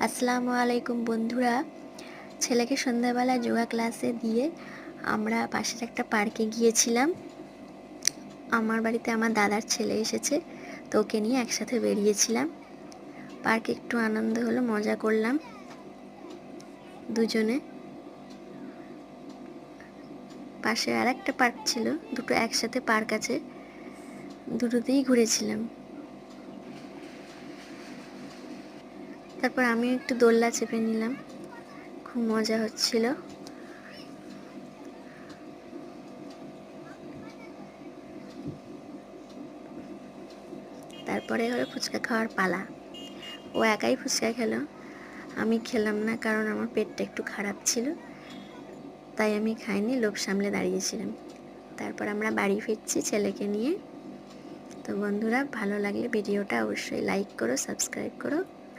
আসসালামু আলাইকুম বন্ধুরা। ছেলেকে সন্ধ্যাবেলা যোগা ক্লাসে দিয়ে আমরা পাশের একটা পার্কে গিয়েছিলাম। আমার বাড়িতে আমার দাদার ছেলে এসেছে, তো ওকে নিয়ে একসাথে বেরিয়েছিলাম। পার্কে একটু আনন্দ হলো, মজা করলাম দুজনে। পাশে আর একটা পার্ক ছিল, দুটো একসাথে পার্ক আছে, দুটোতেই ঘুরেছিলাম। তারপর আমিও একটু দোলনা চেপে নিলাম, খুব মজা হচ্ছিল। তারপরে হলো ফুচকা খাওয়ার পালা। ও একাই ফুচকা খেলো, আমি খেলাম না, কারণ আমার পেটটা একটু খারাপ ছিল, তাই আমি খাইনি, লোভ সামলে দাঁড়িয়েছিলাম। তারপর আমরা বাড়ি ফিরছি ছেলেকে নিয়ে। তো বন্ধুরা, ভালো লাগলে ভিডিওটা অবশ্যই লাইক করো, সাবস্ক্রাইব করো।